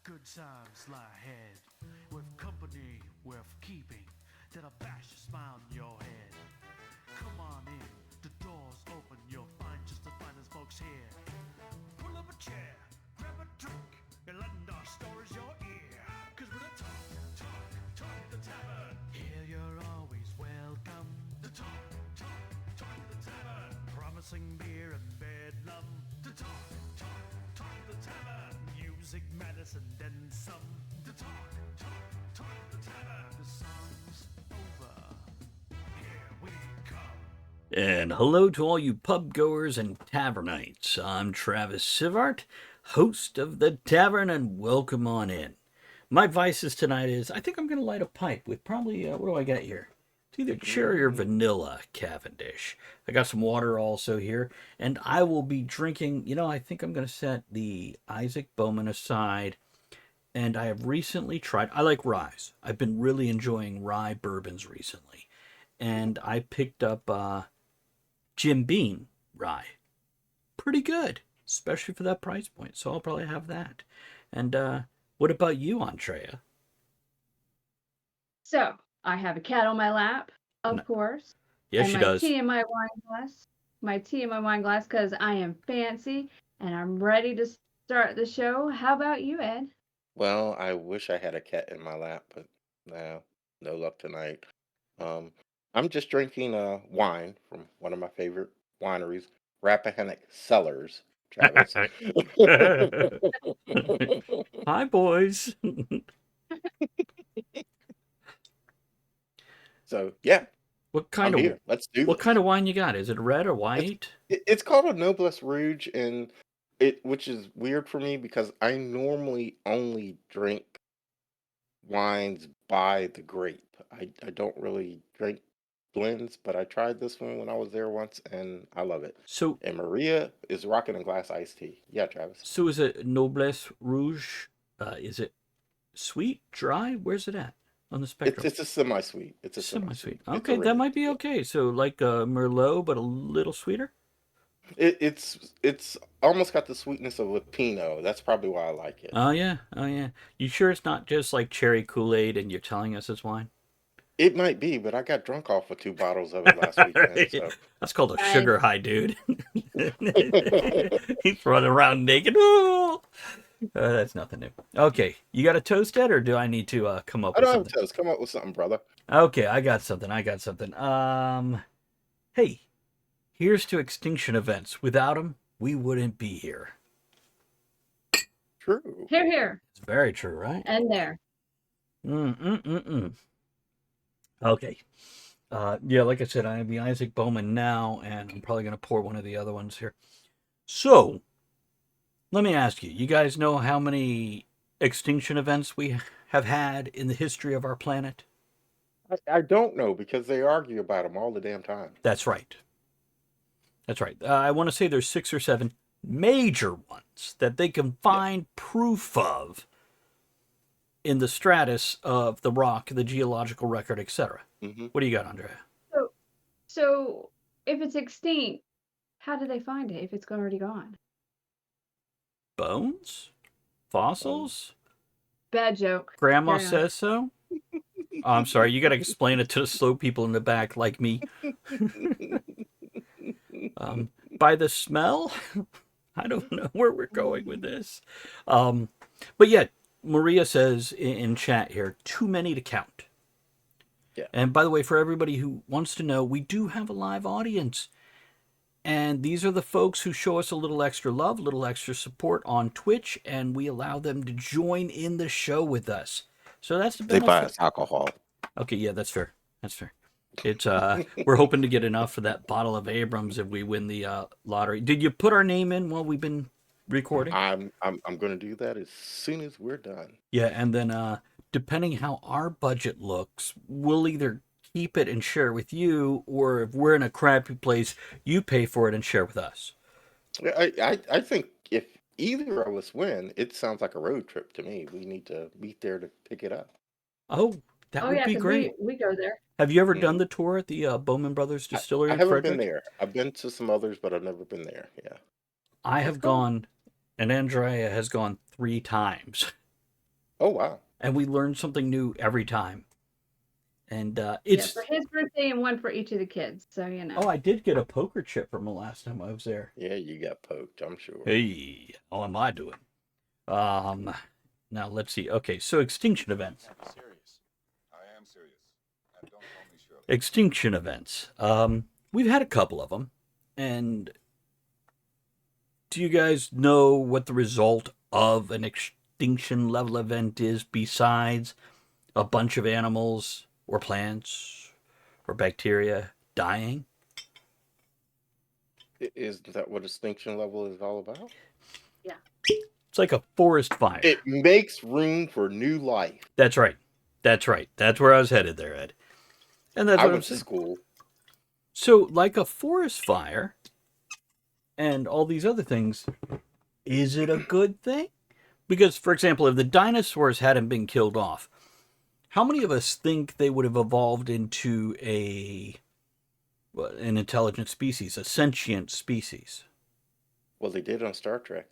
Good times lie ahead, with company worth keeping, that'll bash a smile on your head. Come on in, the door's open, you'll find just the finest folks here. Pull up a chair, grab a drink, and lend our stories your ear. Cause we're the talk at the tavern. Here you're always welcome. The talk at the tavern. Promising beer and bedlam. The talk at the tavern. Music, medicine, then some. The talk at the tavern. The song's over. Here we come. And hello to all you pub goers and tavernites. I'm Travis Sivart, host of The Tavern, and welcome on in. My vices tonight is I think I'm going to light a pipe with probably, what do I got here? It's either cherry or vanilla Cavendish. I got some water also here, and I will be drinking, I think I'm going to set the Isaac Bowman aside, and I have recently tried, I like ryes. I've been really enjoying rye bourbons recently, and I picked up Jim Beam rye. Pretty good, especially for that price point. So I'll probably have that. And what about you, Andrea? So I have a cat on my lap, of course. Yes, and she my does. tea in my wine glass. My tea in my wine glass because I am fancy and I'm ready to start the show. How about you, Ed? Well, I wish I had a cat in my lap, but no luck tonight. I'm just drinking wine from one of my favorite wineries, Rappahannock Cellars, Travis. Hi, boys. So yeah, What kind I'm of here. Let's do what this. kind of wine you got? Is it red or white? It's called a Noblesse Rouge, and which is weird for me because I normally only drink wines by the grape. I don't really drink blends, but I tried this one when I was there once, and I love it. So, And Maria is rocking a glass iced tea. Yeah, Travis. so is it Noblesse Rouge? Is it sweet, dry? Where's it at on the spectrum? It's a semi-sweet. It's a Semi-sweet. semi-sweet. It's Okay, a that red. might be Yeah. okay. So like a Merlot, but a little sweeter? It's almost got the sweetness of a Pinot. That's probably why I like it. Oh yeah, oh yeah. You sure it's not just like cherry Kool-Aid and you're telling us it's wine? It might be, but I got drunk off of 2 bottles of it last weekend. So That's called a Nice. sugar high, dude. He's running around naked. Ooh! That's nothing new. Okay, you got a toast, Ed, or do I need to come up I with don't have something? toast. Come up with something, brother. Okay, I got something. Hey, here's to Extinction events. Without them, we wouldn't be here. True. Here. It's very true, right? And there. Okay. Yeah, like I said, I have the Isaac Bowman now, and I'm probably going to pour one of the other ones here. So, let me ask you, you guys know how many extinction events we have had in the history of our planet? I don't know because they argue about them all the damn time. That's right. That's right. I want to say there's 6 or 7 major ones that they can find proof of in the stratus of the rock, the geological record, etc. What do you got, Andrea? So if it's extinct, how do they find it if it's already gone? Bones? Fossils? Bad joke. Grandma Carry on. says so? Oh, I'm sorry, you got to explain it to the slow people in the back like me. By the smell? I don't know where we're going with this. But yeah, Maria says in chat here, too many to count. Yeah. And by the way, for everybody who wants to know, we do have a live audience. And these are the folks who show us a little extra love, a little extra support on Twitch, and we allow them to join in the show with us. So that's the They benefit. buy us alcohol. Okay, yeah, that's fair. That's fair. It's we're hoping to get enough for that bottle of Abrams if we win the lottery. Did you put our name in while we've been recording? I'm going to do that as soon as we're done. Yeah, and then depending how our budget looks, we'll either keep it and share it with you, or if we're in a crappy place, you pay for it and share with us. I think if either of us win, it sounds like a road trip to me. We need to meet there to pick it up. Oh, that would be 'cause great. We go there. Have you ever done the tour at the Bowman Brothers Distillery I in haven't Frederick? been there. I've been to some others, but I've never been there. Yeah. I have gone, and Andrea has gone 3 times. Oh wow. and we learn something new every time. And Yeah, it's for his birthday and one for each of the kids. So I did get a poker chip from the last time I was there. Yeah, you got poked, I'm sure. Hey, how am I doing? Now let's see. Okay, so extinction events. I'm serious. I am serious. And don't call me Shirley. Extinction events. We've had a couple of them, and do you guys know what the result of an extinction level event is besides a bunch of animals or plants or bacteria dying? Isn't that what extinction level is all about? yeah. It's like a forest fire. It makes room for new life. That's right. That's right. That's where I was headed there, Ed. And that's I what I'm went to saying. school. So, like a forest fire and all these other things, is it a good thing? Because, for example, if the dinosaurs hadn't been killed off, how many of us think they would have evolved into an intelligent species, a sentient species? Well, they did on Star Trek.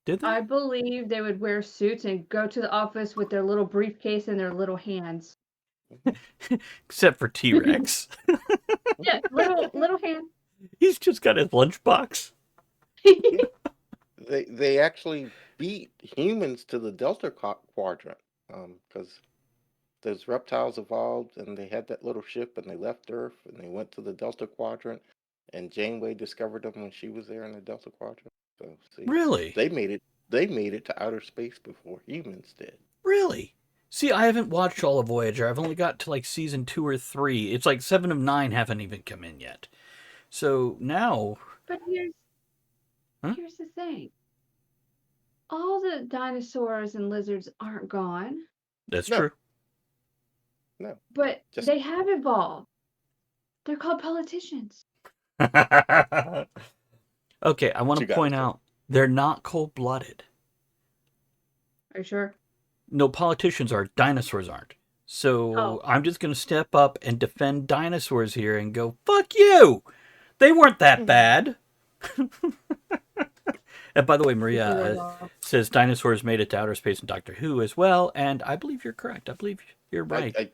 Did they? I believe they would wear suits and go to the office with their little briefcase and their little hands. Except for T-Rex. Yeah, little hand. He's just got his lunchbox. They actually beat humans to the Delta Quadrant because those reptiles evolved and they had that little ship and they left Earth and they went to the Delta Quadrant and Janeway discovered them when she was there in the Delta Quadrant. So see, Really? they made it. They made it to outer space before humans did. Really? See, I haven't watched all of Voyager. I've only got to like season 2 or 3. It's like 7 of 9 haven't even come in yet. So now, But Huh? here's the thing. All the dinosaurs and lizards aren't gone, that's No. true. No, but Just- they have evolved. They're called politicians. Okay, I want You to got point it. out they're not cold-blooded. Are you sure? No, politicians are, dinosaurs aren't. So Oh. I'm just going to step up and defend dinosaurs here and go, fuck you! They weren't that bad. And by the way, Maria says dinosaurs made it to outer space in Doctor Who as well, and I believe you're correct. I believe you're right. I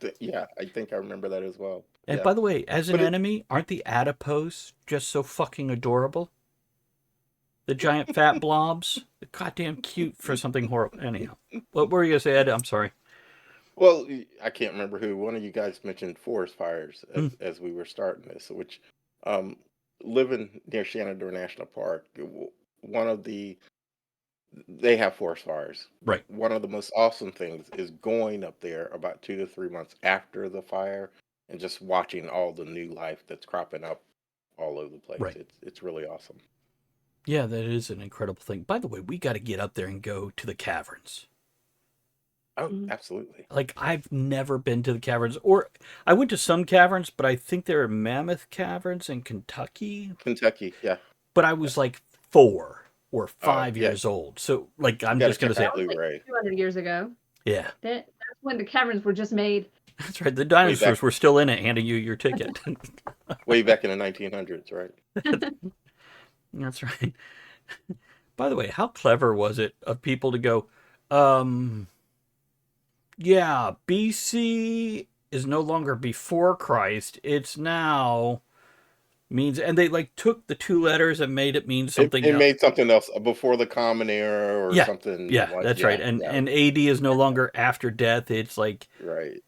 think I remember that as well. And Yeah. by the way, as an But it- enemy, aren't the adipose just so fucking adorable? The giant fat blobs? They're goddamn cute for something horrible. Anyhow, what were you going to say, Ed? I'm sorry. Well, I can't remember who. One of you guys mentioned forest fires as we were starting this, which living near Shenandoah National Park, they have forest fires. Right. One of the most awesome things is going up there about 2 to 3 months after the fire and just watching all the new life that's cropping up all over the place. Right. It's really awesome. Yeah, that is an incredible thing. By the way, we got to get up there and go to the caverns. Oh, Mhm. absolutely. Like, I've never been to the caverns, or I went to some caverns, but I think there are Mammoth Caverns in Kentucky. Kentucky, yeah. But I was like 4 or 5 yeah. years old. So, like, I'm Gotta just going to check say, out Blu-ray. 200 years ago. yeah, That's when the caverns were just made. that's right. The dinosaurs back. were still in it, handing you your ticket. Way back in the 1900s, right? That's right. By the way, how clever was it of people to go, yeah, BC is no longer before Christ. It's now means, and they like took the 2 letters and made it mean something It else. made something else before the Common Era or something. Yeah, like, that's right. And AD is no longer after death. It's like right.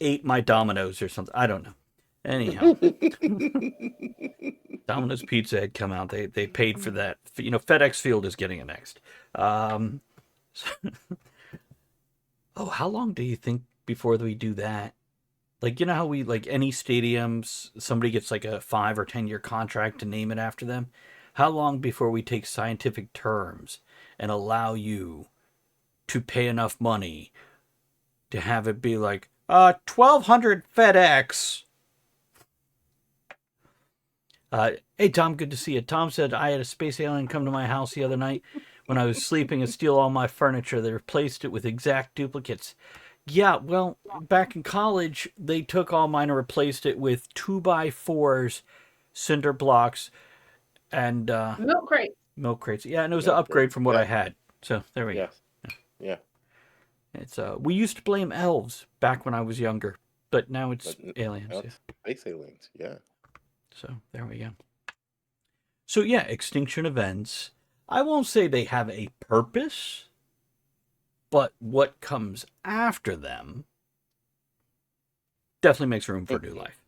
ate my Dominoes or something. I don't know. Anyhow, Domino's Pizza had come out. They paid for that. You know, FedEx Field is getting it next. Oh, how long do you think before we do that? Like, you know how we, like, any stadiums, somebody gets like a 5 or 10-year contract to name it after them? How long before we take scientific terms and allow you to pay enough money to have it be like, 1200 FedEx? Hey, Tom, good to see you. Tom said, I had a space alien come to my house the other night when I was sleeping and steal all my furniture. They replaced it with exact duplicates. Yeah, well, back in college, they took all mine and replaced it with 2x4s, cinder blocks, and Milk crate. milk crates. Yeah, and it was an Milk upgrade crates, from what yeah. I had. So there we go. Yes. Yeah. It's we used to blame elves back when I was younger, but now it's But aliens. now Yeah. it's space aliens. Yeah. So there we go. So yeah, extinction events. I won't say they have a purpose, but what comes after them definitely makes room for new life.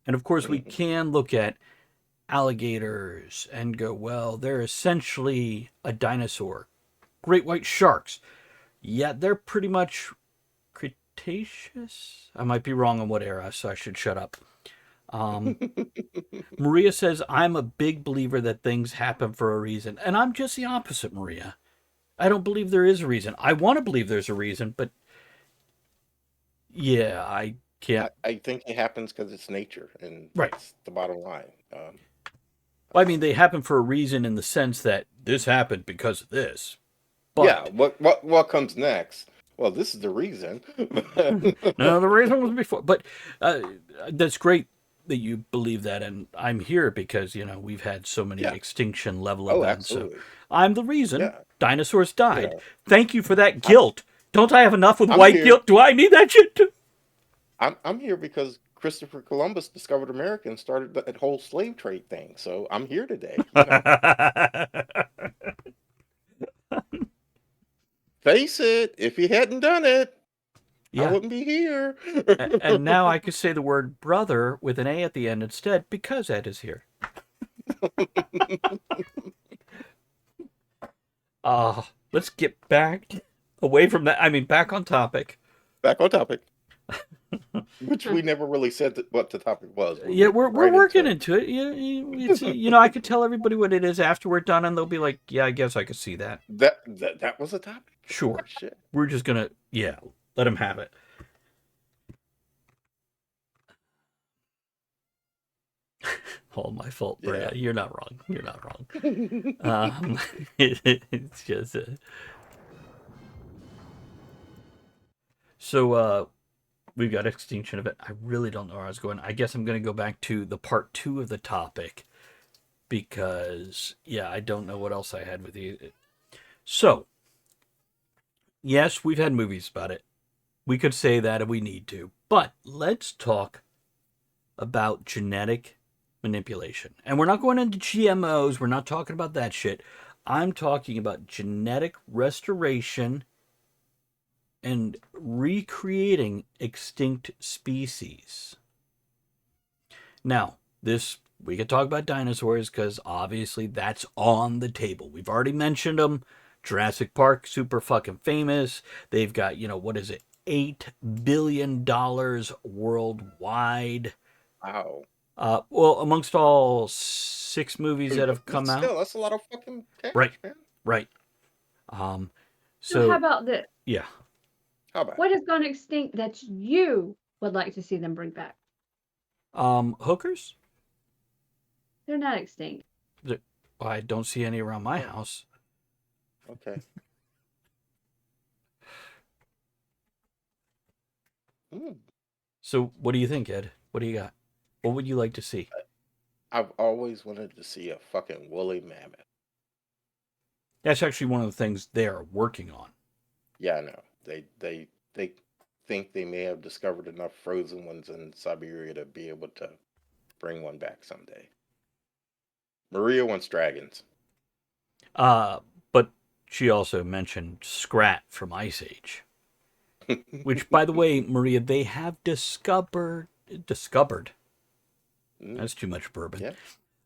And of course, we can look at alligators and go, well, they're essentially a dinosaur. Great white sharks. Yeah, they're pretty much Cretaceous. I might be wrong on what era, so I should shut up. Maria says, I'm a big believer that things happen for a reason. And I'm just the opposite, Maria. I don't believe there is a reason. I want to believe there's a reason, but yeah, I can't. I think it happens because it's nature, and Right. that's the bottom line. Well, I mean, they happen for a reason in the sense that this happened because of this. But Yeah. What comes next? Well, this is the reason. no, the reason was before. But that's great that you believe that, and I'm here because we've had so many Yeah. extinction level Oh, events. absolutely. So I'm the reason Yeah. dinosaurs died. know, Thank you for that I'm guilt. Don't I have enough with I'm white here. guilt? Do I need that shit too? I'm here because Christopher Columbus discovered America and started that whole slave trade thing. So I'm here today. Face it, if he hadn't done it, I Yeah. wouldn't be here. And now I could say the word brother with an A at the end instead because Ed is here. Let's get back away from that. I mean, back on topic. Back on topic. Which we never really said what the topic was. We Yeah, went we're right working into it. into it. It's I could tell everybody what it is after we're done, and they'll be like, "Yeah, I guess I could see that." That was a topic. Sure. Oh, shit. We're just gonna let them have it. All my fault, Bria. Yeah. You're not wrong. You're not wrong. It's just so we've got extinction event. I really don't know where I was going. I guess I'm gonna go back to the part 2 of the topic because I don't know what else I had with you. So yes, we've had movies about it. We could say that if we need to, but let's talk about genetic manipulation. And we're not going into GMOs. We're not talking about that shit. I'm talking about genetic restoration and recreating extinct species. Now, we could talk about dinosaurs because obviously that's on the table. We've already mentioned them. Jurassic Park, super fucking famous. They've got, what is it? $8 billion worldwide. Wow. Well, amongst all 6 movies that have come out. Still, that's a lot of fucking cash, Right. man. Right. So how about this? Yeah. How about What has gone extinct that you would like to see them bring back? Hookers? They're not extinct. I don't see any around my house. Okay. So, what do you think, Ed? What do you got? What would you like to see? I've always wanted to see a fucking woolly mammoth. That's actually one of the things they are working on. Yeah, I know. They think they may have discovered enough frozen ones in Siberia to be able to bring one back someday. Maria wants dragons. But she also mentioned Scrat from Ice Age. Which, by the way, Maria, they have discovered. That's too much bourbon.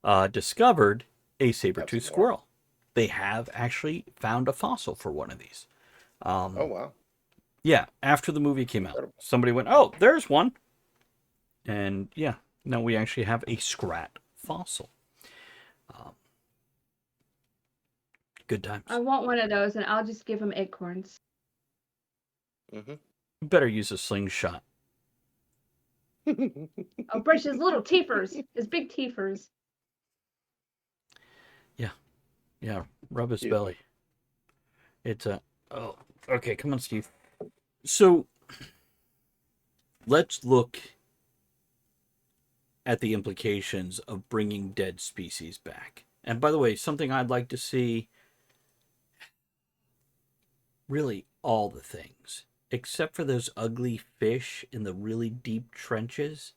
Yeah. Discovered a saber-toothed That's more. squirrel. They have actually found a fossil for one of these. Oh, wow. Yeah, after the movie came out, Incredible. somebody went, "Oh, there's one," and now we actually have a Scrat fossil. Good times. I want one of those, and I'll just give them acorns. Mm-hmm. You better use a slingshot. I'll brush his little teethers, his big teethers. Yeah, rub his Cute. belly. It's oh, okay, come on, Steve. So, let's look at the implications of bringing dead species back. And by the way, something I'd like to see, really, all the things, except for those ugly fish in the really deep trenches.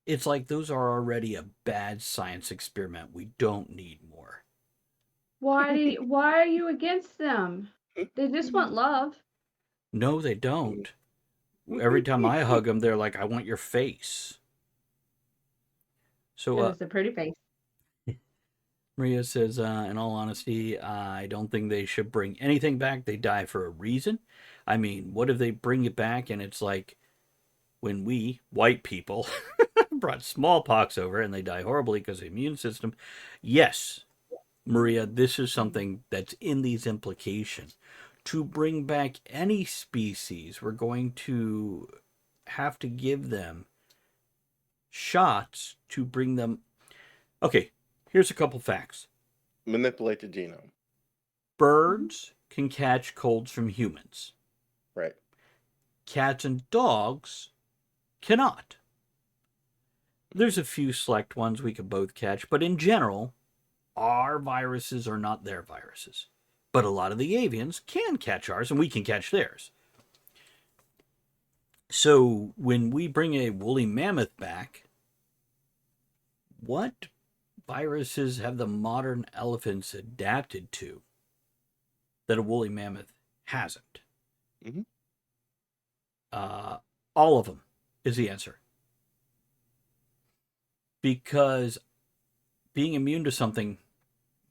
It's like those are already a bad science experiment. We don't need more. Why are you against them? They just want love. No, they don't. Every time I hug them, they're like, I want your face. So, It was a pretty face. Maria says, in all honesty, I don't think they should bring anything back. They die for a reason. I mean, what if they bring it back and it's like when we, white people, brought smallpox over and they die horribly because of the immune system? Yes, Maria, this is something that's in these implications. To bring back any species, we're going to have to give them shots to bring them. Okay, here's a couple facts. Manipulate the genome. Birds can catch colds from humans. Right. Cats and dogs cannot. There's a few select ones we could both catch, but in general, our viruses are not their viruses. But a lot of the avians can catch ours, and we can catch theirs. So when we bring a woolly mammoth back, what viruses have the modern elephants adapted to that a woolly mammoth hasn't? Mhm. All of them is the answer. Because being immune to something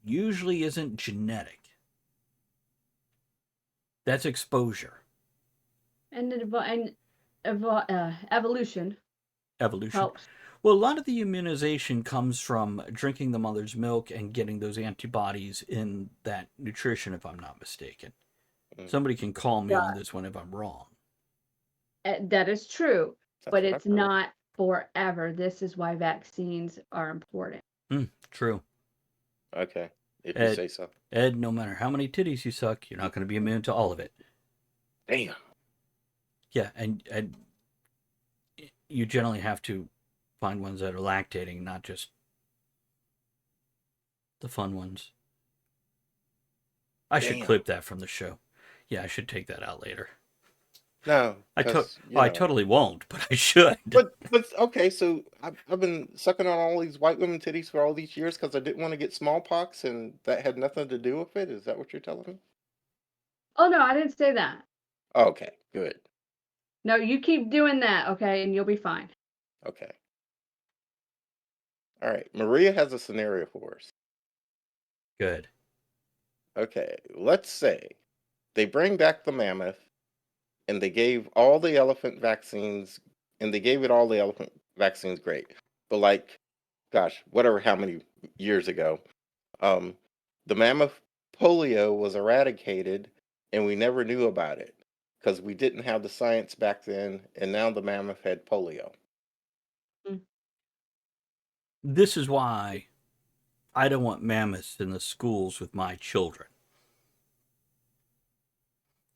usually isn't genetic. That's exposure. And evolution Evolution. helps. Well, a lot of the immunization comes from drinking the mother's milk and getting those antibodies in that nutrition, if I'm not mistaken. Mm. Somebody can call me on this one if I'm wrong. That is true, That's but what it's I've heard. not forever. This is why vaccines are important. True. Okay, if you Ed, say so. Ed, no matter how many titties you suck, you're not going to be immune to all of it. Damn. Yeah, and you generally have to find ones that are lactating, not just the fun ones. I should Damn. clip that from the show. Yeah, I should take that out later. No, I because totally won't, but I should. But okay, so I've been sucking on all these white women titties for all these years because I didn't want to get smallpox, and that had nothing to do with it. Is that what you're telling me? Oh no, I didn't say that. Okay, good. No, you keep doing that, okay, and you'll be fine. Okay. All right. Maria has a scenario for us. Good. Okay, let's say they bring back the mammoth and they gave all the elephant vaccines and they gave it all the elephant vaccines great. But like, gosh, whatever how many years ago, um, the mammoth polio was eradicated and we never knew about it because we didn't have the science back then, and now the mammoth had polio. This is why I don't want mammoths in the schools with my children.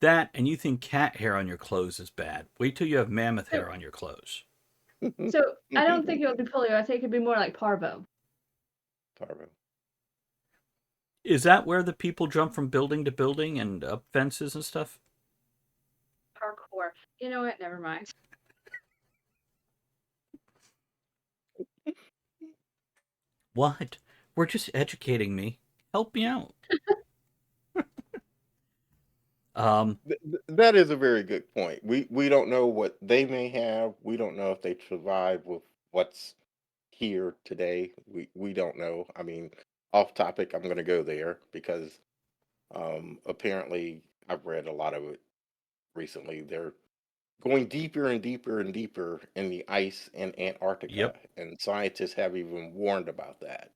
That, and you think cat hair on your clothes is bad. Wait till you have mammoth hair on your clothes. So I don't think it would be polio. I think it'd be more like parvo. Parvo. Is that where the people jump from building to building and up fences and stuff? Parkour. You know what? Never mind. What? We're just educating me. Help me out. That is a very good point. We don't know what they may have. We don't know if they survive with what's here today. We don't know. I mean, off topic, I'm going to go there because apparently I've read a lot of it recently. They're going deeper and deeper and deeper in the ice in Antarctica, Yep. and scientists have even warned about that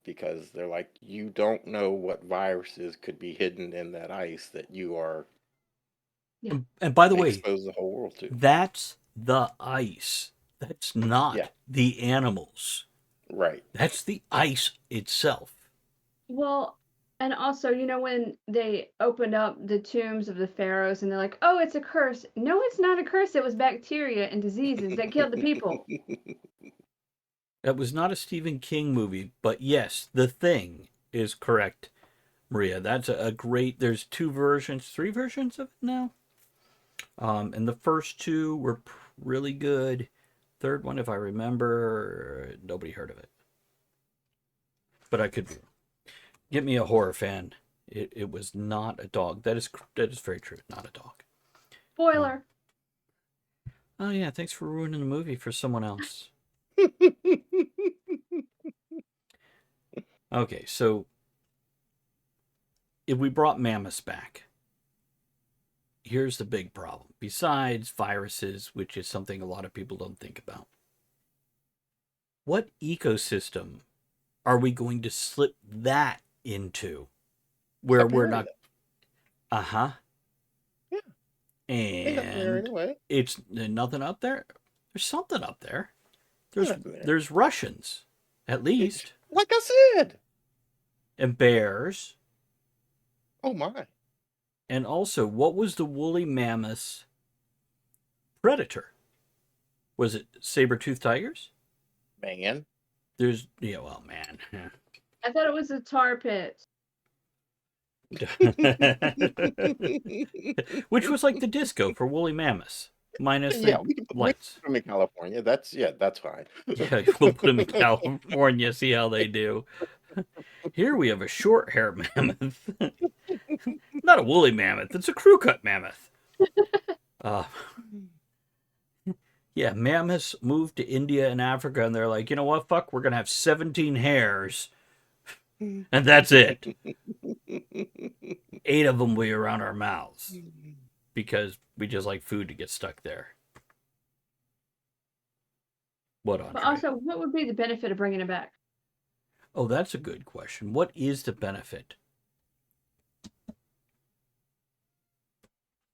because they're like, you don't know what viruses could be hidden in that ice that you are Yeah. And by the way, expose the whole world to. that's the ice. That's not Yeah. the animals. Right. That's the ice itself. Well, and also, you know, when they opened up the tombs of the pharaohs and they're like, oh, it's a curse. No, it's not a curse. It was bacteria and diseases that killed the people. That was not a Stephen King movie, but yes, The Thing is correct. Maria, that's a great. There's 3 versions of it now. And the first 2 were really good. Third one, if I remember, nobody heard of it. But I could get me a horror fan. It was not a dog. That is very true. Not a dog. Spoiler. Oh yeah, thanks for ruining the movie for someone else. Okay, so if we brought mammoths back, here's the big problem. Besides viruses, which is something a lot of people don't think about, what ecosystem are we going to slip that into where we're not? Siberia. Yeah. Ain't nothing there And anyway. it's nothing up there. There's something up there. Ain't nothing there. There's Russians, at least, Like I said. and bears. Oh my. And also, what was the woolly mammoth's predator? Was it saber-toothed tigers? Man. There's, yeah, well, man. I thought it was the tar pit. Which was like the disco for woolly mammoths, minus the Yeah, we can put lights. them in California. That's fine. Yeah, we'll put them in California, see how they do. Here we have a short-haired mammoth. Not a woolly mammoth, it's a crew-cut mammoth. Yeah, mammoths moved to India and Africa, and they're like, you know what, fuck, we're going to have 17 hairs, and that's it. 8 of them will be around our mouths, because we just like food to get stuck there. What, Andre? But also, what would be the benefit of bringing it back? Oh, that's a good question. What is the benefit?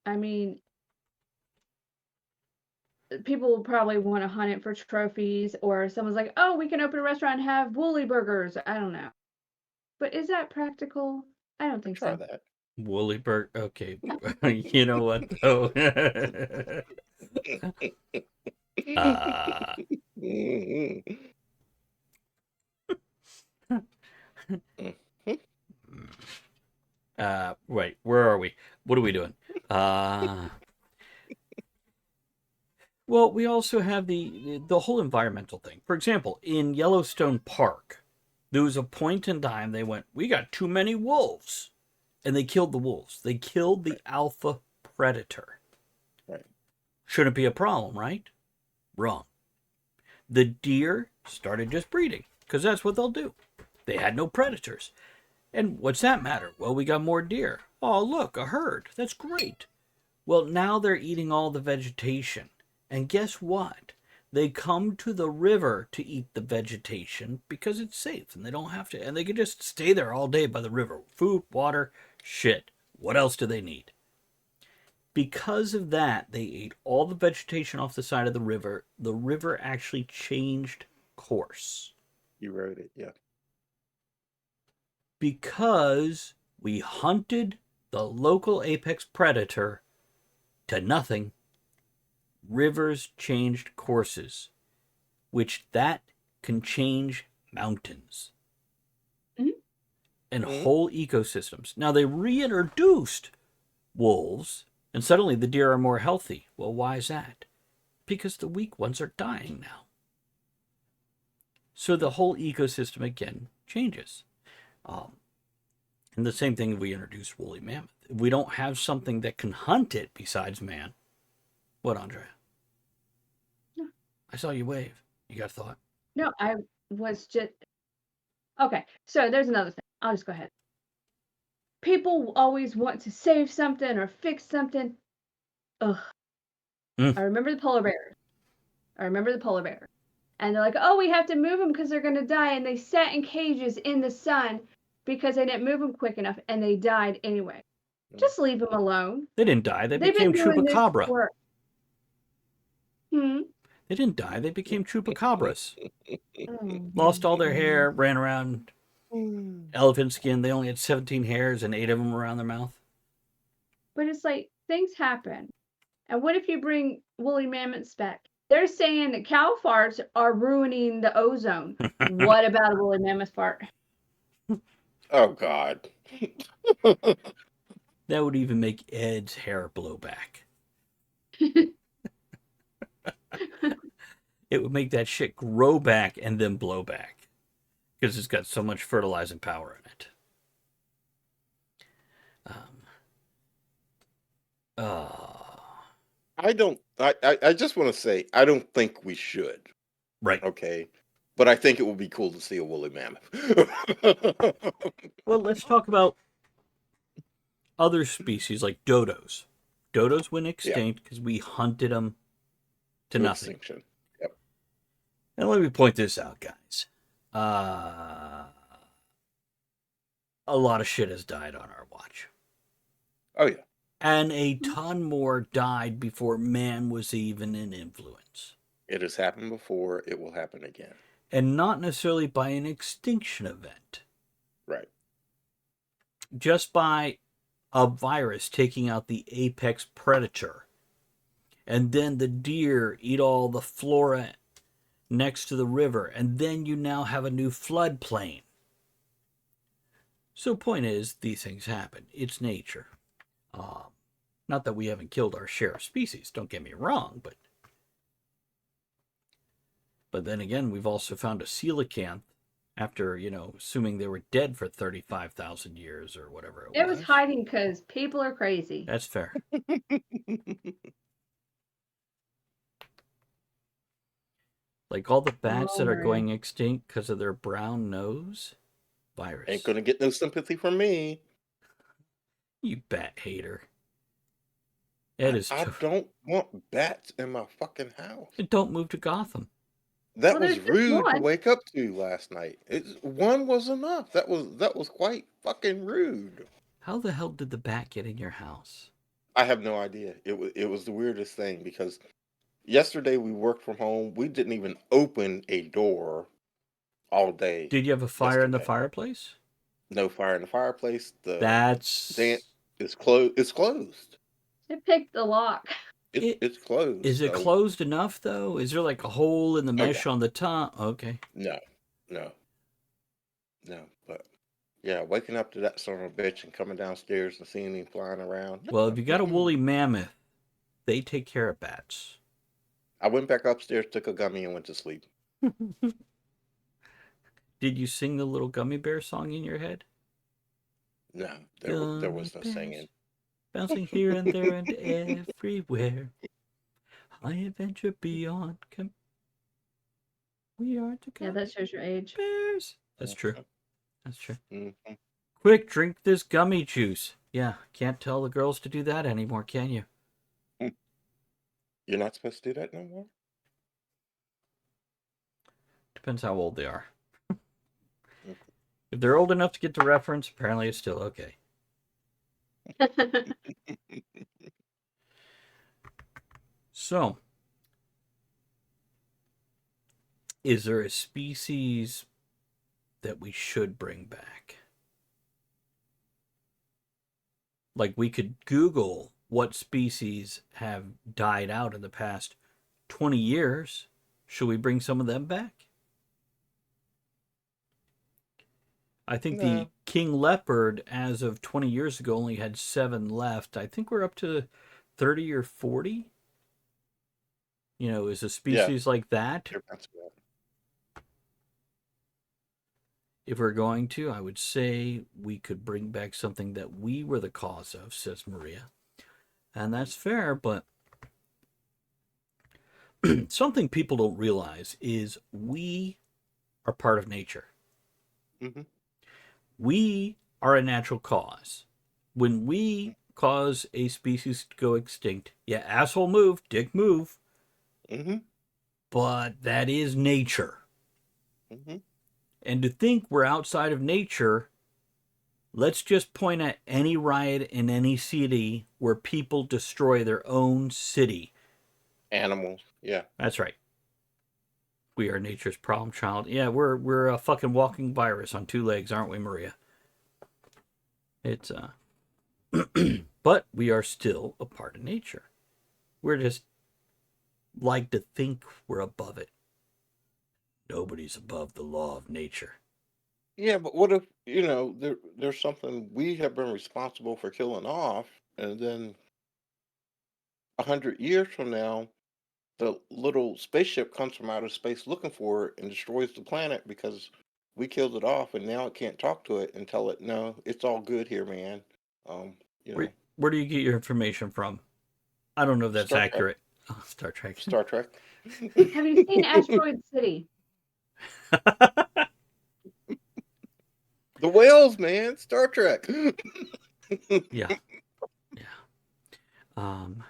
I mean, people will probably want to hunt it for trophies, or someone's like, oh, we can open a restaurant and have woolly burgers. I don't know. But is that practical? I don't think Try so. that. Woolly burger. Okay. You know what, though? Wait, where are we? What are we doing? Well, we also have the whole environmental thing. For example, in Yellowstone Park, there was a point in time they went, we got too many wolves. And they killed the wolves. They killed the alpha predator. Right. Shouldn't be a problem, right? Wrong. The deer started just breeding, because that's what they'll do. They had no predators. And what's that matter? Well, we got more deer. Oh, look, a herd. That's great. Well, now they're eating all the vegetation. And guess what? They come to the river to eat the vegetation because it's safe and they don't have to. And they can just stay there all day by the river. Food, water, shit. What else do they need? Because of that, they ate all the vegetation off the side of the river. The river actually changed course. You wrote it, yeah. Because we hunted the local apex predator to nothing, rivers changed courses, which that can change mountains and whole ecosystems. Now they reintroduced wolves, and suddenly the deer are more healthy. Well, why is that? Because the weak ones are dying now. So the whole ecosystem again changes. And the same thing if we introduce woolly mammoth. If we don't have something that can hunt it besides man, what, Andrea? No. I saw you wave. You got a thought? No, I was just... Okay, so there's another thing. I'll just go ahead. People always want to save something or fix something. Ugh. I remember the polar bears. And they're like, oh, we have to move them because they're going to die. And they sat in cages in the sun because they didn't move them quick enough. And they died anyway. Just leave them alone. They didn't die. They They've became been doing chupacabra. They didn't die. They became chupacabras. Lost all their hair, ran around elephant skin. They only had 17 hairs and 8 of them around their mouth. But it's like, things happen. And what if you bring woolly mammoths back? They're saying that cow farts are ruining the ozone. What about a woolly mammoth fart? Oh, God. That would even make Ed's hair blow back. It would make that shit grow back and then blow back. Because it's got so much fertilizing power in it. I don't. I just want to say I don't think we should. Right. Okay, but I think it would be cool to see a woolly mammoth. Well, let's talk about other species like dodos. Dodos went Yeah, extinct because we hunted them to to nothing. extinction. Yep. And let me point this out, guys. A lot of shit has died on our watch. Oh yeah. And a ton more died before man was even an influence. It has happened before. It will happen again. And not necessarily by an extinction event. Right. Just by a virus taking out the apex predator. And then the deer eat all the flora next to the river. And then you now have a new floodplain. So point is, these things happen. It's nature. Not that we haven't killed our share of species, don't get me wrong, but then again, we've also found a coelacanth after, assuming they were dead for 35,000 years or whatever It was hiding because people are crazy. That's fair. Like all the bats that are going extinct because of their brown nose. Virus. Ain't gonna get no sympathy from me. You bat hater. I don't want bats in my fucking house. Don't move to Gotham. That was rude to wake up to last night. One was enough. That was quite fucking rude. How the hell did the bat get in your house? I have no idea. It was the weirdest thing because yesterday we worked from home. We didn't even open a door all day. Did you have a fire in the fireplace? No fire in the fireplace. That's it's closed. It's closed. It picked the lock. It's closed. Is it closed enough though? Is there like a hole in the mesh on the top? Okay. No. But yeah, waking up to that son of a bitch and coming downstairs and seeing him flying around. Well, if you got a woolly mammoth, they take care of bats. I went back upstairs, took a gummy, and went to sleep. Did you sing the little gummy bear song in your head? No, there was no singing. Bouncing here and there and everywhere. High adventure beyond. We are to Yeah, that shows your age. Bears. That's true. That's true. Mm-hmm. Quick, drink this gummy juice. Yeah, can't tell the girls to do that anymore, can you? You're not supposed to do that no more? Depends how old they are. If they're old enough to get the reference, apparently it's still okay. So, is there a species that we should bring back? Like we could Google what species have died out in the past 20 years. Should we bring some of them back? I think the king leopard, as of 20 years ago, only had 7 left. I think we're up to 30 or 40. Is a species like that. If we're going to, I would say we could bring back something that we were the cause of, says Maria. And that's fair, but something people don't realize is we are part of nature. Mm-hmm. We are a natural cause. When we cause a species to go extinct, yeah, asshole move, dick move. Mm-hmm. But that is nature. Mm-hmm. And to think we're outside of nature, let's just point at any riot in any city where people destroy their own city. Animals, yeah. That's right. We are nature's problem child. Yeah, we're a fucking walking virus on 2 legs, aren't we, Maria? It's but we are still a part of nature. We're just like to think we're above it. Nobody's above the law of nature. Yeah, but what if, there's something we have been responsible for killing off, and then 100 years from now, the little spaceship comes from outer space looking for it and destroys the planet because we killed it off, and now it can't talk to it and tell it, no, it's all good here, man. Um, you Where know, where do you get your information from? I don't know if that's Star Trek, accurate. Oh, Star Trek. Star Trek. Have you seen Asteroid City? The whales, man, Star Trek. Yeah, yeah. Um,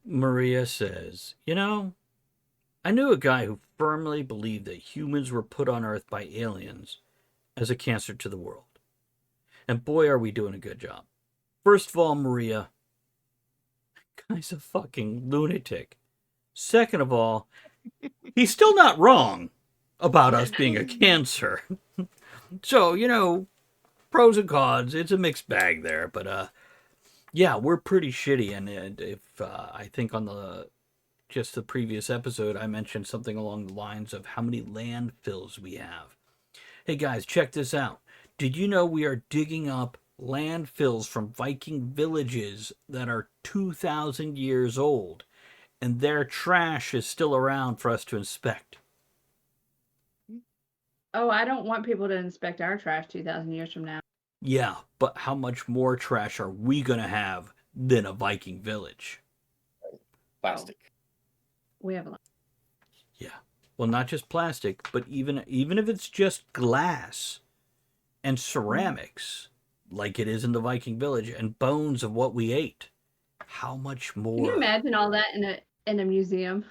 Maria says, I knew a guy who firmly believed that humans were put on Earth by aliens as a cancer to the world. And boy, are we doing a good job. First of all, Maria, guy's a fucking lunatic. Second of all, he's still not wrong about us being a cancer. So, pros and cons. It's a mixed bag there. But, yeah, we're pretty shitty. And if I think on the previous episode, I mentioned something along the lines of how many landfills we have. Hey guys, check this out. Did you know we are digging up landfills from Viking villages that are 2,000 years old, and their trash is still around for us to inspect? Oh, I don't want people to inspect our trash 2,000 years from now. Yeah, but how much more trash are we going to have than a Viking village? Plastic. We have a lot. Yeah. Well, not just plastic, but even if it's just glass and ceramics, like it is in the Viking village, and bones of what we ate. How much Can you more? imagine all that in a museum?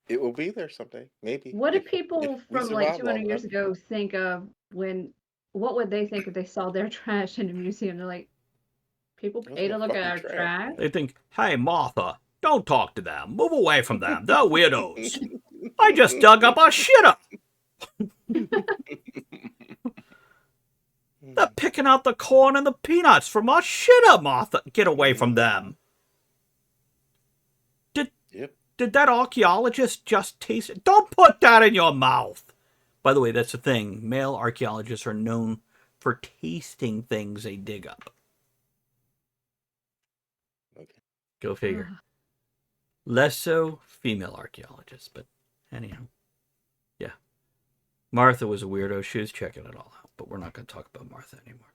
It will be there someday, maybe, What do if people we from like survive 200 long years enough. ago think of when? What would they think if they saw their trash in a museum? They're like, people Those pay to look at motherfucking our trash, trash. They think, hey, Martha, don't talk to them. Move away from them. They're weirdos. I just dug up a shitter. They're picking out the corn and the peanuts from our shitter, Martha. Get away from them. Did Yep. did that archaeologist just taste it? Don't put that in your mouth. By the way, that's the thing. Male archaeologists are known for tasting things they dig up. Okay. Go figure. Ugh. Less so female archaeologists, but anyhow. Yeah. Martha was a weirdo. She was checking it all out, but we're not going to talk about Martha anymore.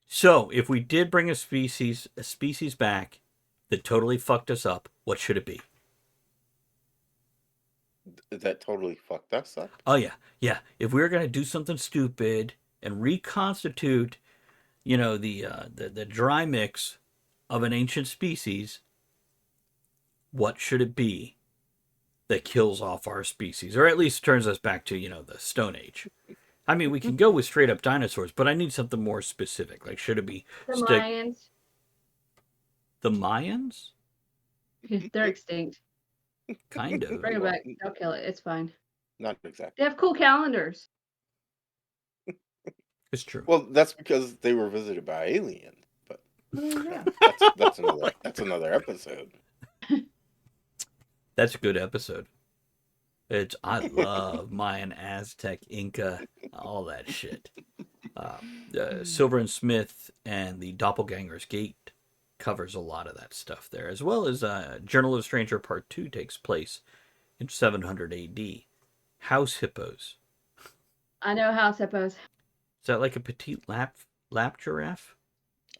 So, if we did bring a species back that totally fucked us up, what should it be? That totally fucked us up. Oh yeah, yeah. If we were going to do something stupid and reconstitute, the dry mix of an ancient species, what should it be that kills off our species, or at least turns us back to the Stone Age? I mean, we can go with straight up dinosaurs, but I need something more specific. Like, should it be The Mayans, the Mayans? they're extinct. Kind of. Bring it Well, back. They'll kill it. It's fine. not They exactly. have cool calendars. It's true. Well, that's because they were visited by aliens. But Yeah. that's another episode. That's a good episode. I love Mayan, Aztec, Inca, all that shit. Silver and Smith and the Doppelganger's Gate covers a lot of that stuff there, as well as Journal of a Stranger Part 2 takes place in 700 AD. House hippos. I know house hippos. Is that like a petite lap giraffe?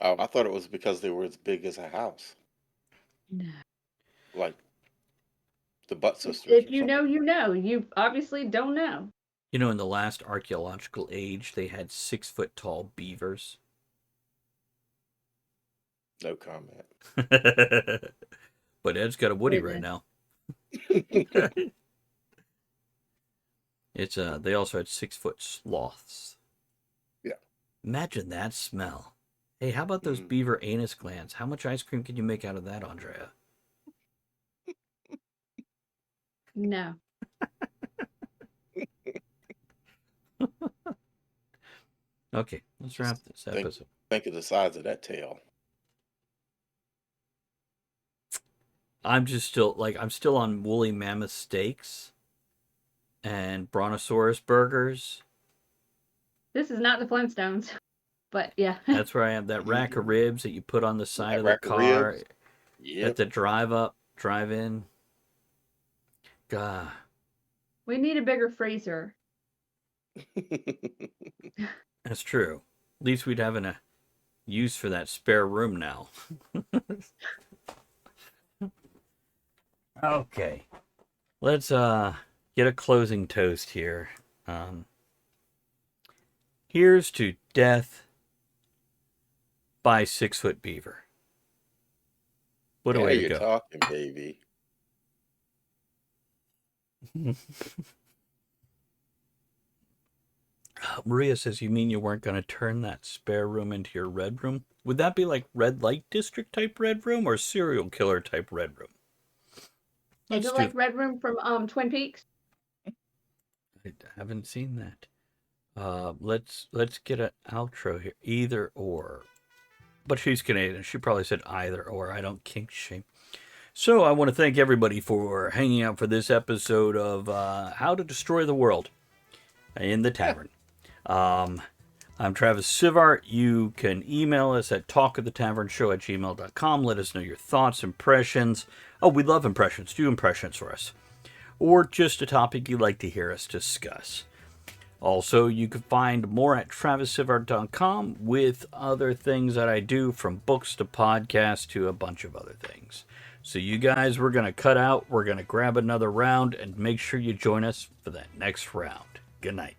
Oh, I thought it was because they were as big as a house, No. like the Butt Sisters If or you something. know, you know. You obviously don't know. In the last archaeological age, they had 6-foot tall beavers. No comment. But Ed's got a Woody Wait, right then. now. It's they also had 6-foot sloths. Yeah. Imagine that smell. Hey, how about those beaver anus glands? How much ice cream can you make out of that, Andrea? No. Okay, let's wrap this Think episode. think of the size of that tail. I'm still on woolly mammoth steaks and brontosaurus burgers. This is not the Flintstones, but yeah. That's where I have that rack of ribs that you put on the side That of the rack of car ribs. at Yep. the drive in. God, We need a bigger freezer. that's true. At least we'd have a use for that spare room now. Okay. Let's get a closing toast here. Here's to death by 6-foot beaver. What a Yeah, way to you're go. talking, baby. Maria says, you mean you weren't going to turn that spare room into your red room? Would that be like red light district type red room or serial killer type red room? Is it like Red Room from Twin Peaks? I haven't seen that. Let's get an outro here. Either or. But she's Canadian. She probably said either or. I don't kink shame. So I want to thank everybody for hanging out for this episode of How to Destroy the World in the Tavern. I'm Travis Sivart. You can email us at talkofthetavernshow@gmail.com. Let us know your thoughts, impressions. Oh, we love impressions. Do impressions for us. Or just a topic you'd like to hear us discuss. Also, you can find more at TravisSivart.com with other things that I do, from books to podcasts to a bunch of other things. So you guys, we're going to cut out. We're going to grab another round and make sure you join us for that next round. Good night.